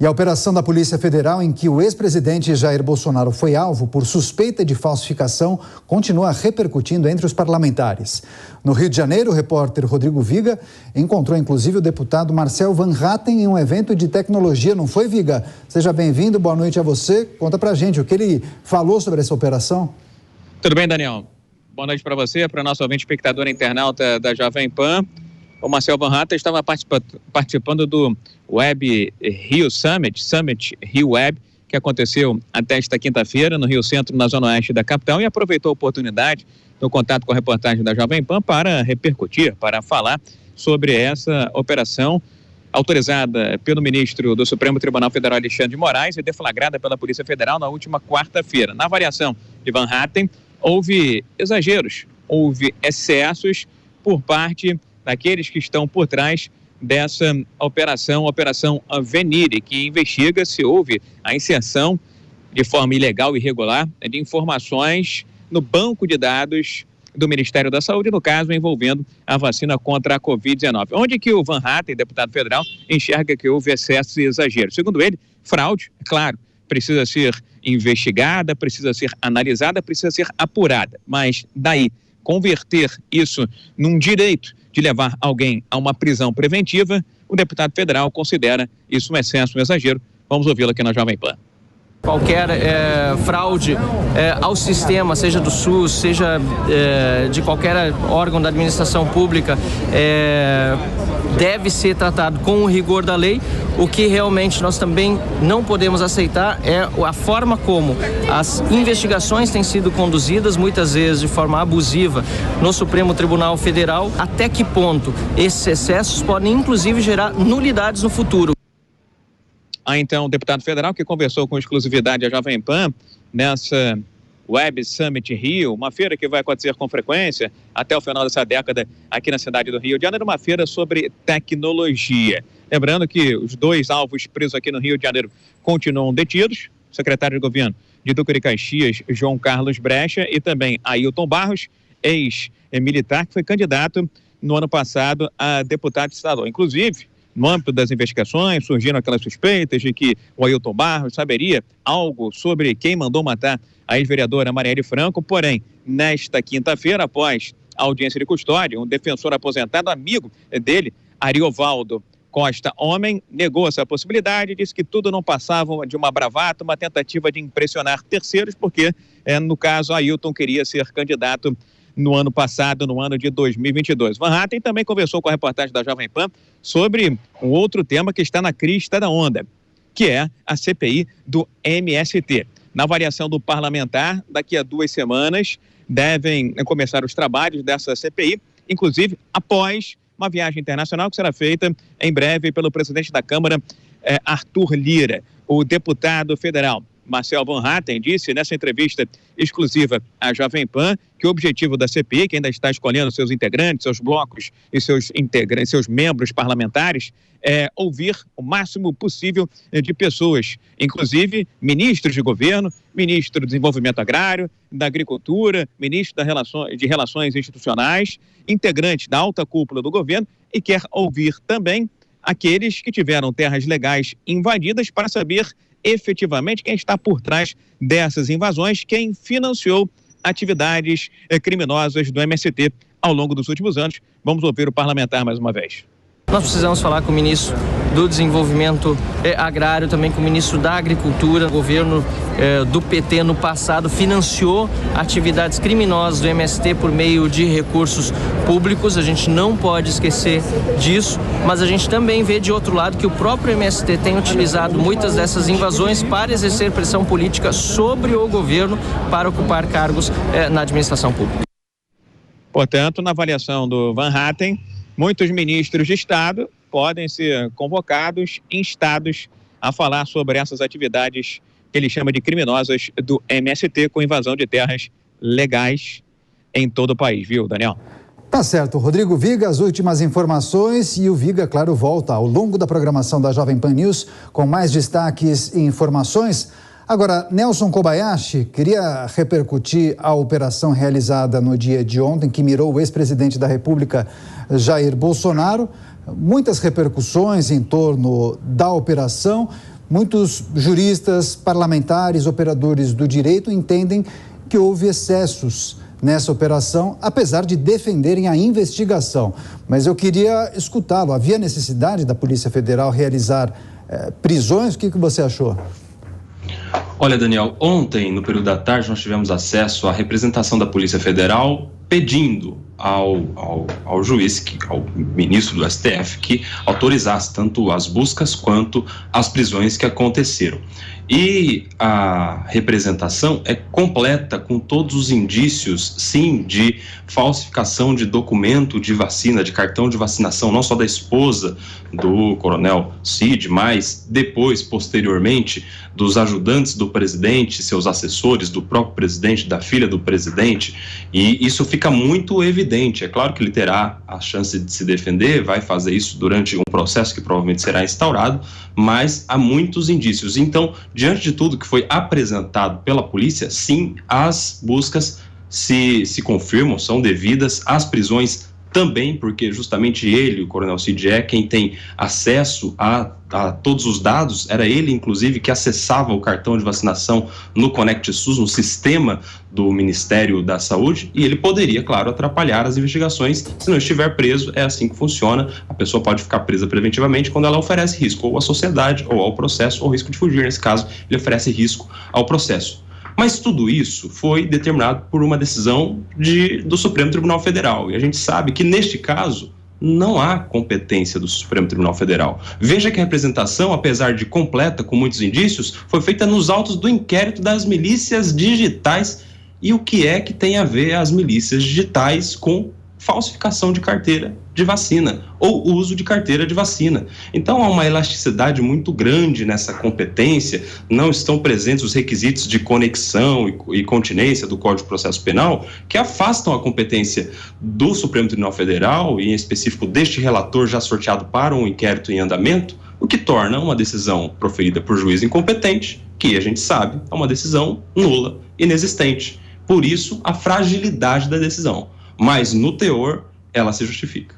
E a operação da Polícia Federal, em que o ex-presidente Jair Bolsonaro foi alvo por suspeita de falsificação, continua repercutindo entre os parlamentares. No Rio de Janeiro, o repórter Rodrigo Viga encontrou inclusive o deputado Marcel Van Hatten em um evento de tecnologia, não foi, Viga? Seja bem-vindo, boa noite a você. Conta pra gente o que ele falou sobre essa operação. Tudo bem, Daniel? Boa noite para você, para o nosso ouvinte espectador internauta da Jovem Pan. O Marcel Van Hatten estava participando do Web Rio Summit Rio Web, que aconteceu até esta quinta-feira no Rio Centro, na zona oeste da capital, e aproveitou a oportunidade no contato com a reportagem da Jovem Pan para repercutir, para falar sobre essa operação autorizada pelo ministro do Supremo Tribunal Federal, Alexandre de Moraes, e deflagrada pela Polícia Federal na última quarta-feira. Na avaliação de Van Hatten, houve exageros, houve excessos por parte daqueles que estão por trás dessa Operação Venire, que investiga se houve a inserção de forma ilegal e irregular de informações no banco de dados do Ministério da Saúde, no caso envolvendo a vacina contra a Covid-19. Onde que o Van Hatten, deputado federal, enxerga que houve excesso e exagero? Segundo ele, fraude, claro, precisa ser investigada, precisa ser analisada, precisa ser apurada, mas daí converter isso num direito de levar alguém a uma prisão preventiva, o deputado federal considera isso um excesso, um exagero. Vamos ouvi-lo aqui na Jovem Pan. Qualquer fraude ao sistema, seja do SUS, seja de qualquer órgão da administração pública, deve ser tratado com o rigor da lei. O que realmente nós também não podemos aceitar é a forma como as investigações têm sido conduzidas, muitas vezes de forma abusiva, no Supremo Tribunal Federal. Até que ponto esses excessos podem, inclusive, gerar nulidades no futuro. Então, o deputado federal que conversou com exclusividade a Jovem Pan nessa Web Summit Rio, uma feira que vai acontecer com frequência até o final dessa década aqui na cidade do Rio de Janeiro, uma feira sobre tecnologia. Lembrando que os dois alvos presos aqui no Rio de Janeiro continuam detidos, o secretário de governo de Duque de Caxias, João Carlos Brecha, e também Ailton Barros, ex-militar, que foi candidato no ano passado a deputado estadual. Inclusive, no âmbito das investigações, surgiram aquelas suspeitas de que o Ailton Barros saberia algo sobre quem mandou matar a ex-vereadora Marielle Franco. Porém, nesta quinta-feira, após a audiência de custódia, um defensor aposentado, amigo dele, Ariovaldo Costa Homem, negou essa possibilidade, disse que tudo não passava de uma bravata, uma tentativa de impressionar terceiros, porque, no caso, Ailton queria ser candidato no ano passado, no ano de 2022. Van Hatten também conversou com a reportagem da Jovem Pan sobre um outro tema que está na crista da onda, que é a CPI do MST. Na avaliação do parlamentar, daqui a 2 semanas, devem começar os trabalhos dessa CPI, inclusive após uma viagem internacional que será feita em breve pelo presidente da Câmara, Arthur Lira. O deputado federal Marcel Van Hatten disse nessa entrevista exclusiva à Jovem Pan que o objetivo da CPI, que ainda está escolhendo seus integrantes, seus blocos e seus membros parlamentares, é ouvir o máximo possível de pessoas, inclusive ministros de governo, ministro do Desenvolvimento Agrário, da Agricultura, ministro de Relações Institucionais, integrantes da alta cúpula do governo, e quer ouvir também aqueles que tiveram terras legais invadidas para saber efetivamente quem está por trás dessas invasões, quem financiou atividades criminosas do MST ao longo dos últimos anos. Vamos ouvir o parlamentar mais uma vez. Nós precisamos falar com o ministro do Desenvolvimento Agrário, também com o ministro da Agricultura. O governo do PT no passado financiou atividades criminosas do MST por meio de recursos públicos. A gente não pode esquecer disso, mas a gente também vê de outro lado que o próprio MST tem utilizado muitas dessas invasões para exercer pressão política sobre o governo para ocupar cargos na administração pública. Portanto, na avaliação do Van Hatten, muitos ministros de Estado podem ser convocados, instados a falar sobre essas atividades que ele chama de criminosas do MST, com invasão de terras legais em todo o país, viu, Daniel? Tá certo, Rodrigo Viga, as últimas informações, e o Viga, claro, volta ao longo da programação da Jovem Pan News com mais destaques e informações. Agora, Nelson Kobayashi queria repercutir a operação realizada no dia de ontem, que mirou o ex-presidente da República, Jair Bolsonaro. Muitas repercussões em torno da operação. muitos juristas, parlamentares, operadores do direito entendem que houve excessos nessa operação, apesar de defenderem a investigação. Mas eu queria escutá-lo. Havia necessidade da Polícia Federal realizar prisões? O que você achou? Olha, Daniel, ontem, no período da tarde, nós tivemos acesso à representação da Polícia Federal pedindo ao juiz, ao ministro do STF, que autorizasse tanto as buscas quanto as prisões que aconteceram. E a representação é completa com todos os indícios, sim, de falsificação de documento de vacina, de cartão de vacinação, não só da esposa do coronel Cid, mas depois, posteriormente, dos ajudantes do presidente, seus assessores, do próprio presidente, da filha do presidente, e isso fica muito evidente. É claro que ele terá a chance de se defender, vai fazer isso durante um processo que provavelmente será instaurado, mas há muitos indícios. Então, diante de tudo que foi apresentado pela polícia, sim, as buscas se confirmam, são devidas, as prisões também, porque justamente ele, o coronel Cid, é quem tem acesso a todos os dados. Era ele, inclusive, que acessava o cartão de vacinação no Conect SUS, no sistema do Ministério da Saúde, e ele poderia, claro, atrapalhar as investigações se não estiver preso. É assim que funciona. A pessoa pode ficar presa preventivamente quando ela oferece risco ou à sociedade ou ao processo, ou risco de fugir. Nesse caso, ele oferece risco ao processo. Mas tudo isso foi determinado por uma decisão do Supremo Tribunal Federal. E a gente sabe que, neste caso, não há competência do Supremo Tribunal Federal. Veja que a representação, apesar de completa, com muitos indícios, foi feita nos autos do inquérito das milícias digitais. E o que é que tem a ver as milícias digitais com falsificação de carteira de vacina ou uso de carteira de vacina? Então há uma elasticidade muito grande nessa competência, não estão presentes os requisitos de conexão e continência do Código de Processo Penal, que afastam a competência do Supremo Tribunal Federal, e em específico deste relator já sorteado para um inquérito em andamento, o que torna uma decisão proferida por juiz incompetente, que a gente sabe é uma decisão nula, inexistente. Por isso, a fragilidade da decisão. Mas, no teor, ela se justifica.